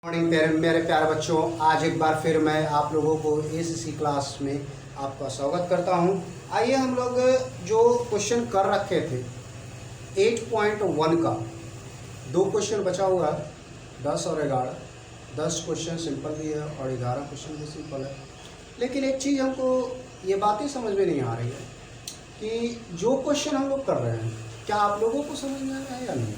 Morning मेरे प्यारे बच्चों, आज एक बार फिर मैं आप लोगों को एसीसी क्लास में आपका स्वागत करता हूं। आइए हम लोग जो क्वेश्चन कर रखे थे 8.1 का, दो क्वेश्चन बचा हुआ है, 10 और 11। 10 क्वेश्चन सिंपल भी है और 11 क्वेश्चन भी सिंपल है। लेकिन एक चीज़ हमको ये बातें समझ में नहीं आ रही है कि जो क्वेश्चन हम लोग कर रहे हैं क्या आप लोगों को समझ में आ रहा है या नहीं।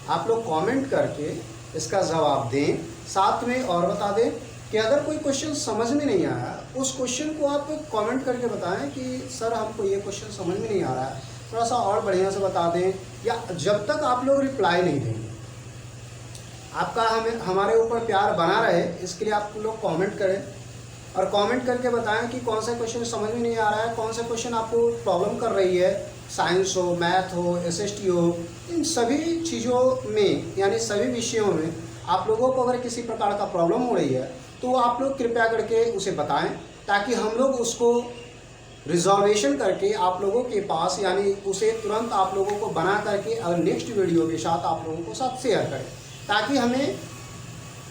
आप लोग कमेंट करके इसका जवाब दें, साथ में और बता दें कि अगर कोई क्वेश्चन समझ में नहीं आया उस क्वेश्चन को आप कमेंट करके बताएं कि सर हमको ये क्वेश्चन समझ में नहीं आ रहा है, थोड़ा सा और बढ़िया से बता दें। या जब तक आप लोग रिप्लाई नहीं देंगे, आपका हमारे ऊपर प्यार बना रहे इसके लिए आप लोग कमेंट करें और कमेंट करके बताएं कि कौन सा क्वेश्चन समझ में नहीं आ रहा है, कौन सा क्वेश्चन आपको प्रॉब्लम कर रही है, साइंस हो, मैथ हो, एसएसटी हो, इन सभी चीज़ों में यानी सभी विषयों में आप लोगों को अगर किसी प्रकार का प्रॉब्लम हो रही है तो आप लोग कृपया करके उसे बताएं, ताकि हम लोग उसको रिजॉल्वेशन करके आप लोगों के पास यानी उसे तुरंत आप लोगों को बना करके और नेक्स्ट वीडियो के साथ आप लोगों को साथ शेयर करें, ताकि हमें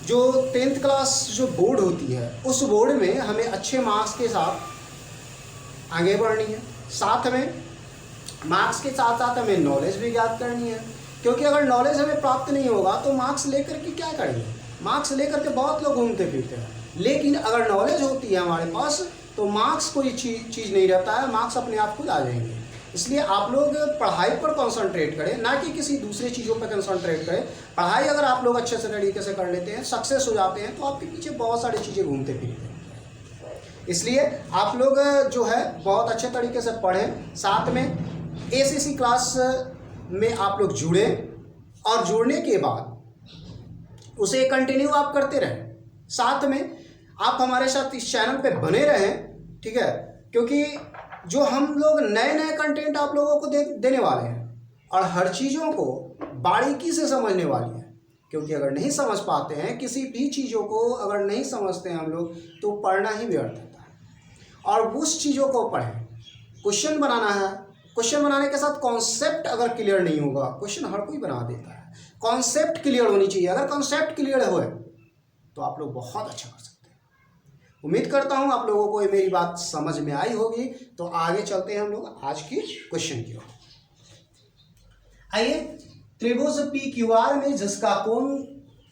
जो 10th क्लास जो बोर्ड होती है उस बोर्ड में हमें अच्छे मार्क्स के साथ आगे बढ़नी है। साथ में मार्क्स के साथ साथ हमें नॉलेज भी ज्ञात करनी है, क्योंकि अगर नॉलेज हमें प्राप्त नहीं होगा तो मार्क्स लेकर के क्या करेंगे। मार्क्स लेकर के बहुत लोग घूमते फिरते हैं, लेकिन अगर नॉलेज होती है हमारे पास तो मार्क्स कोई चीज़ नहीं रहता है, मार्क्स अपने आप खुद आ जाएंगे। इसलिए आप लोग पढ़ाई पर कंसंट्रेट करें, ना कि किसी दूसरे चीज़ों पर कंसंट्रेट करें। पढ़ाई अगर आप लोग अच्छे से तरीके से कर लेते हैं, सक्सेस हो जाते हैं, तो आपके पीछे बहुत सारी चीज़ें घूमते फिरते हैं। इसलिए आप लोग जो है बहुत अच्छे तरीके से पढ़ें, साथ में एसीसी क्लास में आप लोग जुड़े और जुड़ने के बाद उसे कंटिन्यू आप करते रहें। साथ में आप हमारे साथ इस चैनल पे बने रहें, ठीक है, क्योंकि जो हम लोग नए नए कंटेंट आप लोगों को देने वाले हैं और हर चीज़ों को बारीकी से समझने वाली है। क्योंकि अगर नहीं समझ पाते हैं किसी भी चीज़ों को, अगर नहीं समझते हैं हम लोग, तो पढ़ना ही व्यर्थ होता है। और उस चीज़ों को पढ़ें, क्वेश्चन बनाना है, क्वेश्चन बनाने के साथ कॉन्सेप्ट अगर क्लियर नहीं होगा, क्वेश्चन हर कोई बना देता है, कॉन्सेप्ट क्लियर होनी चाहिए। अगर कॉन्सेप्ट क्लियर हो तो आप लोग बहुत अच्छा कर सकते हैं। उम्मीद करता हूं आप लोगों को ये मेरी बात समझ में आई होगी। तो आगे चलते हैं हम लोग आज की क्वेश्चन की ओर। आइए, त्रिभुज पी क्यू आर में जिसका कोण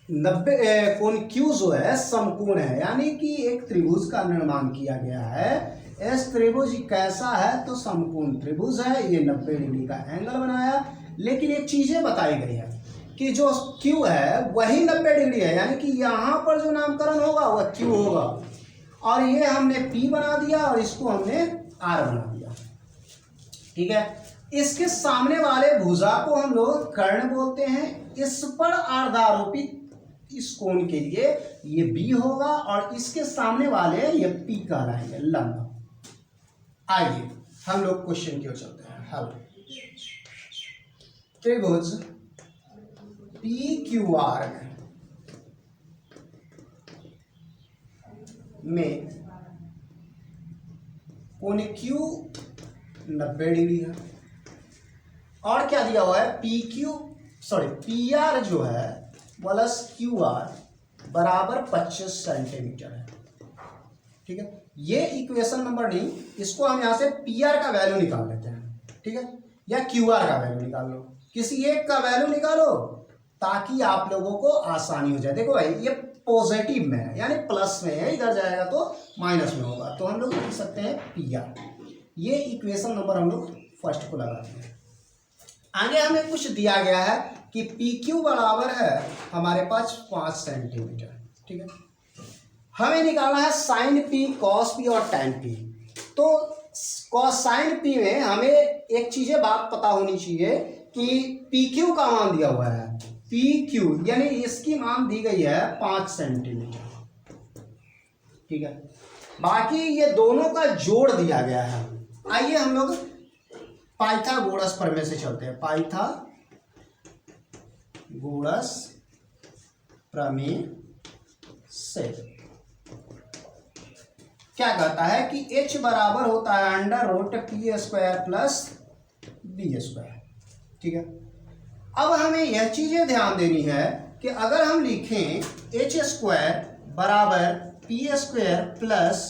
90 कोण क्यू जो है समकोण है, यानी कि एक त्रिभुज का निर्माण किया गया है। इस त्रिभुज कैसा है तो समकोण त्रिभुज है, ये 90 डिग्री का एंगल बनाया। लेकिन एक चीजें बताई गई है कि जो क्यू है वही 90 डिग्री है, यानी कि यहाँ पर जो नामकरण होगा वह क्यू होगा, और ये हमने पी बना दिया और इसको हमने आर बना दिया, ठीक है। इसके सामने वाले भुजा को हम लोग कर्ण बोलते हैं। इस पर आधारोपित इस कोण के लिए ये बी होगा और इसके सामने वाले ये पी कहलाएंगे, लंब। आइए हम लोग क्वेश्चन की ओर चलते हैं। हल, त्रिभुज पी क्यू आर में कोण क्यू 90 डिग्री है और क्या दिया हुआ है, पी आर जो है प्लस क्यू आर बराबर 25 सेंटीमीटर है, ठीक है। ये इक्वेशन नंबर नहीं, इसको हम यहां से पी आर का वैल्यू निकाल लेते हैं, ठीक है, या क्यू आर का वैल्यू निकाल लो, किसी एक का वैल्यू निकालो ताकि आप लोगों को आसानी हो जाए। देखो भाई, ये पॉजिटिव में है यानी प्लस में है, इधर जाएगा तो माइनस में होगा, तो हम लोग लिख सकते हैं पी आर। ये इक्वेशन नंबर हम लोग फर्स्ट को लगाते हैं। आगे हमें कुछ दिया गया है कि पी क्यू बराबर है हमारे पास 5 सेंटीमीटर, ठीक है। हमें निकालना है साइन पी, कॉस पी और टैन पी। तो कॉस साइन पी में हमें एक चीजें बात पता होनी चाहिए कि पी क्यू का मान दिया हुआ है, पी क्यू यानी इसकी मान दी गई है 5 सेंटीमीटर, ठीक है। बाकी ये दोनों का जोड़ दिया गया है। आइए हम लोग पाइथागोरस प्रमेय से चलते हैं। पाइथागोरस प्रमेय से क्या कहता है कि h बराबर होता है √p² प्लस b², ठीक है। अब हमें यह चीजें ध्यान देनी है कि अगर हम लिखें एच स्क्वायर बराबर P square plus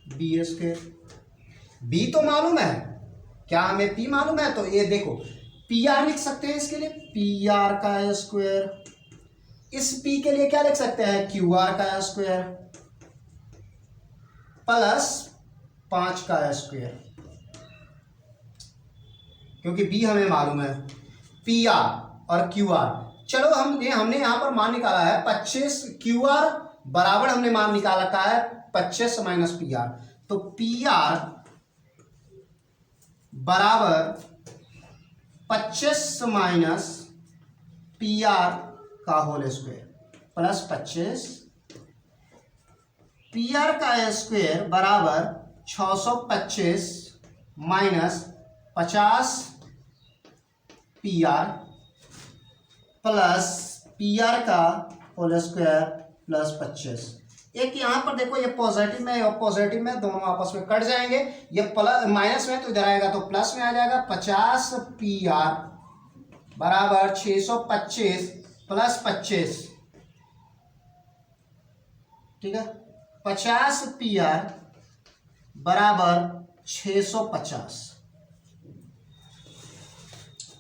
B square, B तो मालूम है, क्या हमें पी मालूम है, तो ये देखो पी आर लिख सकते हैं इसके लिए, पी आर का स्क्वायर, इस पी के लिए क्या लिख सकते हैं, क्यू आर का स्क्वायर प्लस 5 का स्क्वायर, क्योंकि बी हमें मालूम है, पी आर और क्यू आर। चलो हमने यहां पर मान निकाला है 25, क्यू आर बराबर हमने मान निकाल रखा है 25 माइनस पी आर, तो पी आर बराबर 25 माइनस पी आर का whole square plus 25, P R का स्क्वायर बराबर 625 minus 50 P R plus P R का होल स्क्वायर प्लस 25। एक यहाँ पर देखो ये पॉजिटिव में और पॉजिटिव में दोनों आपस में कट जाएंगे, ये प्लस माइनस में तो इधर आएगा तो प्लस में आ जाएगा, 50 पी आर बराबर 625 प्लस 25, ठीक है, 50 पी आर बराबर 650।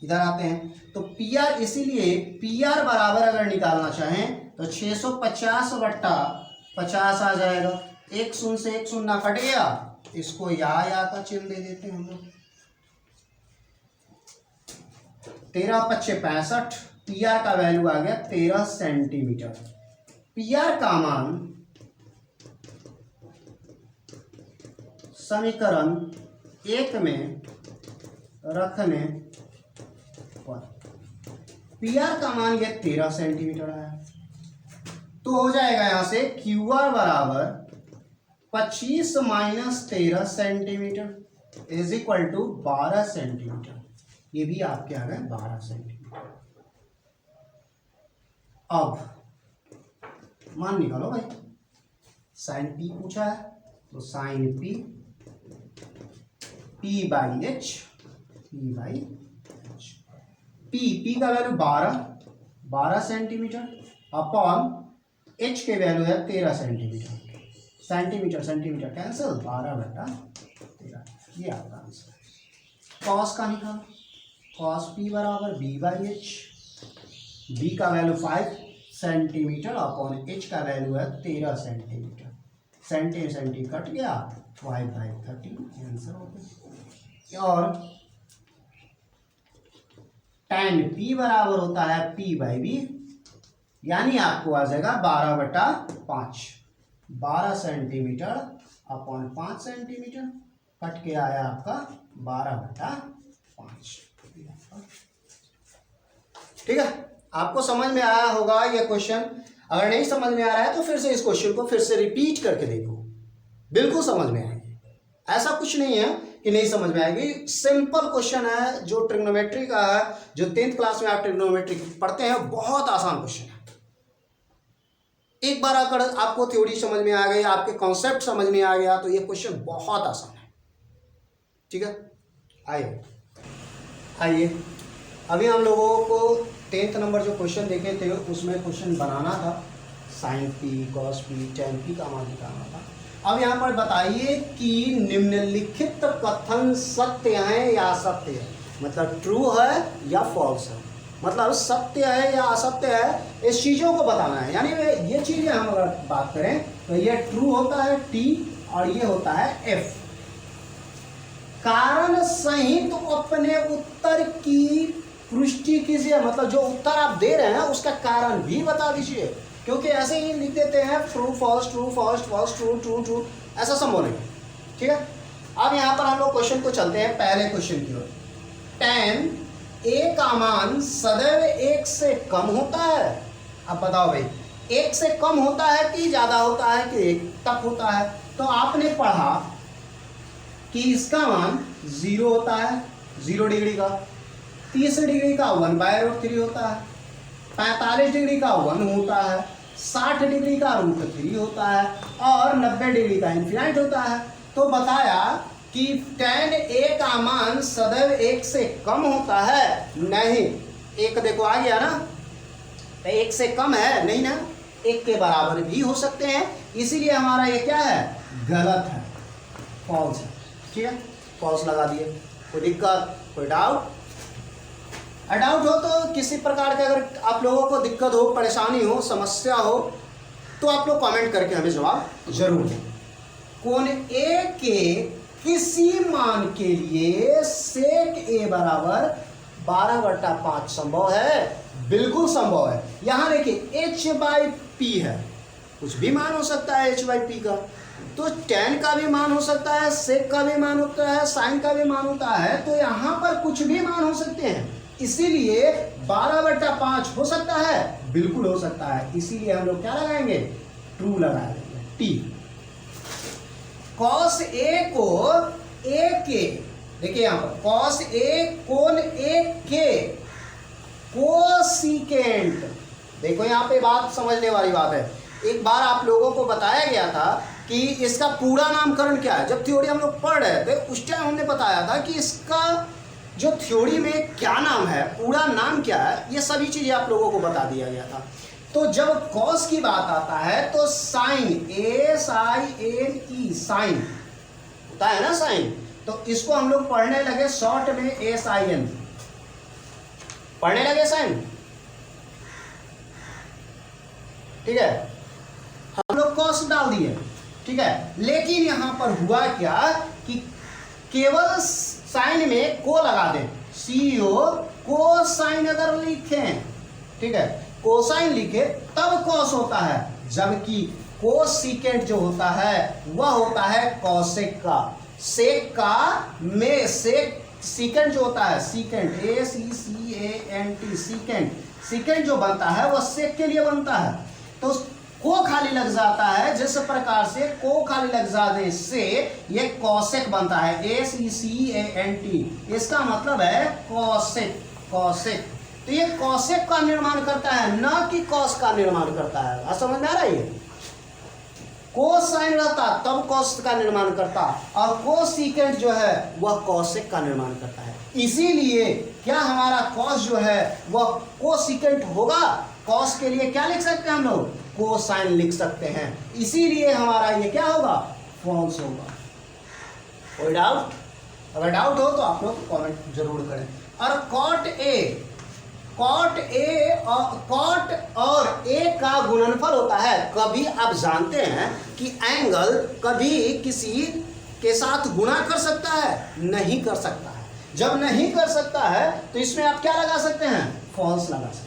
इधर आते हैं तो पी आर, इसीलिए पी आर बराबर अगर निकालना चाहें तो 650 बट्टा 50 आ जाएगा, एक शून्य से एक शून्य कट गया, इसको या का चिन्ह दे देते हैं हम लोग, 13 पच्चे 65, पी आर का वैल्यू आ गया 13 सेंटीमीटर। पी आर का मान समीकरण 1 में रखने पर पी आर का मान ये 13 सेंटीमीटर आया, तो हो जाएगा यहां से क्यू आर बराबर 25 minus 13 centimetre is equal to 12 centimetre, ये भी आपके आ गए 12 सेंटीमीटर। अब मान निकालो भाई, साइन पी पूछा है तो sine P, P by H, P by H, P का वैल्यू 12 सेंटीमीटर अपॉन एच के वैल्यू है 13 सेंटीमीटर, सेंटीमीटर कैंसिल, 12/13, ये आपका आंसर है। कॉस का निकालो, कॉस पी बराबर बी बाई एच, बी का वैल्यू 5 सेंटीमीटर अपॉन एच का वैल्यू है 13 सेंटीमीटर, सेंटी कट गया, 5/13 आंसर हो गया। और tan p बराबर होता है p बाई बी, यानी आपको आ जाएगा 12/5, 12 सेंटीमीटर अपॉन 5 सेंटीमीटर, कट के आया आपका 12/5। ठीक है, आपको समझ में आया होगा ये क्वेश्चन। अगर नहीं समझ में आ रहा है तो फिर से इस क्वेश्चन को फिर से रिपीट करके देखो, बिल्कुल समझ में आएगी, ऐसा कुछ नहीं है कि नहीं समझ में आएगी। सिंपल क्वेश्चन है जो ट्रिग्नोमेट्री का है, जो 10th क्लास में आप ट्रिग्नोमेट्री पढ़ते हैं, बहुत आसान क्वेश्चन है। एक बार अगर आपको थ्योरी समझ में आ गई, आपके कॉन्सेप्ट समझ में आ गया, तो ये क्वेश्चन बहुत आसान है। ठीक है, आइए अभी हम लोगों को 10th नंबर जो क्वेश्चन देखे थे उसमें क्वेश्चन बनाना था, sine P cos P tan P का मान निकालना था। अब यहाँ पर बताइए कि निम्नलिखित कथन सत्य है या असत्य है, मतलब ट्रू है या फॉल्स है, मतलब सत्य है या असत्य है, इस चीज़ों को बताना है। यानी ये चीज़ें हम अगर बात करें तो ये ट्रू होता है टी और ये होता है एफ। कारण सहित तो अपने उत्तर की पुष्टि कीजिए, मतलब जो उत्तर आप दे रहे हैं उसका कारण भी बता दीजिए, क्योंकि ऐसे ही लिख देते हैं true false true false false true true true, ऐसा संभव नहीं। ठीक है, अब यहाँ पर हम लोग क्वेश्चन को चलते हैं पहले क्वेश्चन की ओर। tan a का मान सदैव 1 से कम होता है। अब बताओ भाई, 1 से कम होता है कि ज़्यादा होता है कि 1 तक होता है? तो आपने पढ़ा कि इसका मान 0 होता है, 0 डिग्री का, 30 डिग्री का 1/√3 होता है, 45 डिग्री का 1 होता है, 60 डिग्री का √3 होता है और 90 डिग्री का इन्फिनाइट होता है। तो बताया कि tan a का मान सदैव 1 से कम होता है। नहीं, एक देखो आ गया ना, तो 1 से कम है नहीं ना, 1 के बराबर भी हो सकते हैं, इसीलिए हमारा ये क्या है, गलत है, फॉल्स है। ठीक है, फॉल्स लगा दिए। कोई दिक्कत, कोई डाउट? डाउट हो तो किसी प्रकार का अगर आप लोगों को दिक्कत हो, परेशानी हो, समस्या हो, तो आप लोग कमेंट करके हमें जवाब जरूर दें। कोण ए के किसी मान के लिए सेक ए बराबर 12/5 संभव है? बिल्कुल संभव है। यहां देखिए h/p है, कुछ भी मान हो सकता है h/p का, तो tan का भी मान हो सकता है, सेक का भी मान होता है, साइन का भी मान होता है, तो यहां पर कुछ भी मान हो सकते हैं, इसीलिए 12/5 हो सकता है, बिल्कुल हो सकता है, इसीलिए हम लोग क्या लगाएंगे, ट्रू लगाएंगे, टी। कॉस ए को ए के, देखिए यहां पर कॉस ए कोण ए के कोसिकेंट, देखो यहां पे बात समझने वाली बात है। एक बार आप लोगों को बताया गया था कि इसका पूरा नामकरण क्या है, जब थ्योरी हम लोग पढ़ रहे थे उस टाइम हमने बताया था कि इसका जो थ्योरी में क्या नाम है, पूरा नाम क्या है, ये सभी चीजें आप लोगों को बता दिया गया था। तो जब कॉस की बात आता है तो साइन, SINE, साइन होता है ना, साइन, तो इसको हम लोग पढ़ने लगे शॉर्ट में SIN, पढ़ने लगे साइन। ठीक है, हम लोग कॉस डाल दिए, ठीक है, लेकिन यहां पर हुआ क्या कि केवल साइन में को लगा दें, CO, कोसाइन अगर लिखें, ठीक है, कोसाइन लिखे तब कॉस होता है, जबकि कोसिकेंट जो होता है वह होता है कॉसेक का। सेक का में सेक सीकेंट जो होता है, सीकेंट SECANT, सीकेंट, सीकेंट जो बनता है वह सेक के लिए बनता है, तो को खाली लग जाता है, जिस प्रकार से को खाली लग जाने से ये कॉसेक बनता है, SECANT, इसका मतलब है कॉसेक, कॉसेक। तो ये कॉसेक का निर्माण करता है, ना कि कॉस का निर्माण करता है। आप समझ में आ रहा है? कोसाइन रहता तब कॉस का निर्माण करता, और कोसिकेंट जो है वह कॉसेक का निर्माण करता है। इसीलिए क्या हमारा कॉस जो है वह कोसिकेंट होगा, कॉस के लिए क्या लिख सकते हैं हम लोग, कोसाइन लिख सकते हैं, इसीलिए हमारा ये क्या होगा, फॉल्स होगा। कोई डाउट? अगर डाउट हो तो आप लोग कमेंट जरूर करें। और कॉट और ए का गुणनफल होता है। कभी आप जानते हैं कि एंगल कभी किसी के साथ गुणा कर सकता है, नहीं कर सकता है। जब नहीं कर सकता है तो इसमें आप क्या लगा सकते हैं, फॉल्स लगा सकते हैं।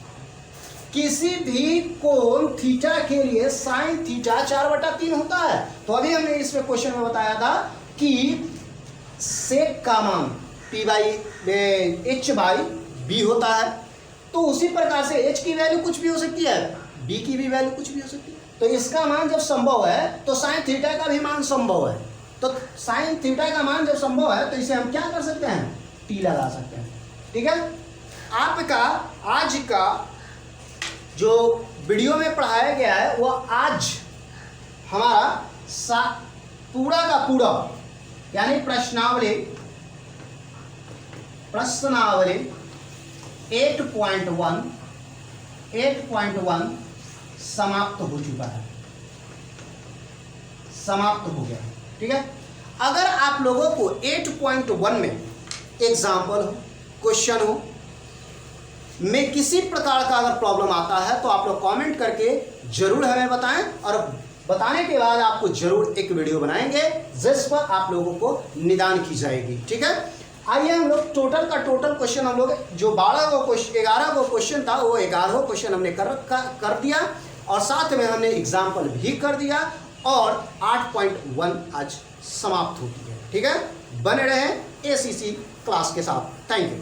किसी भी कोण थीटा के लिए साइन थीटा 4/3 होता है। तो अभी हमने इसमें क्वेश्चन में बताया था कि सेक का मान H/B होता है, तो उसी प्रकार से H की वैल्यू कुछ भी हो सकती है, B की भी वैल्यू कुछ भी हो सकती है। तो इसका मान जब संभव है तो साइन थीटा का भी मान संभव है। तो साइन थीटा का मान जब संभव है तो इसे हम क्या कर सकते हैं, T लगा सकते हैं। ठीक है, आपका आज का जो वीडियो में पढ़ाया गया है वह आज हमारा पूरा का पूरा यानी प्रश्नावली 8.1 समाप्त हो चुका है, समाप्त हो गया है। ठीक है, अगर आप लोगों को 8.1 में एग्जाम्पल हो, क्वेश्चन हो में किसी प्रकार का अगर प्रॉब्लम आता है तो आप लोग कमेंट करके जरूर हमें बताएं, और बताने के बाद आपको जरूर एक वीडियो बनाएंगे जिस पर आप लोगों को निदान की जाएगी। ठीक है, आइए हम लोग टोटल का टोटल क्वेश्चन हम लोग जो 11 को क्वेश्चन था वो 11 क्वेश्चन हमने कर दिया, और साथ में हमने एग्जाम्पल भी कर दिया, और 8.1 आज समाप्त हो गया है। ठीक है, बने रहें ACC क्लास के साथ। Thank you.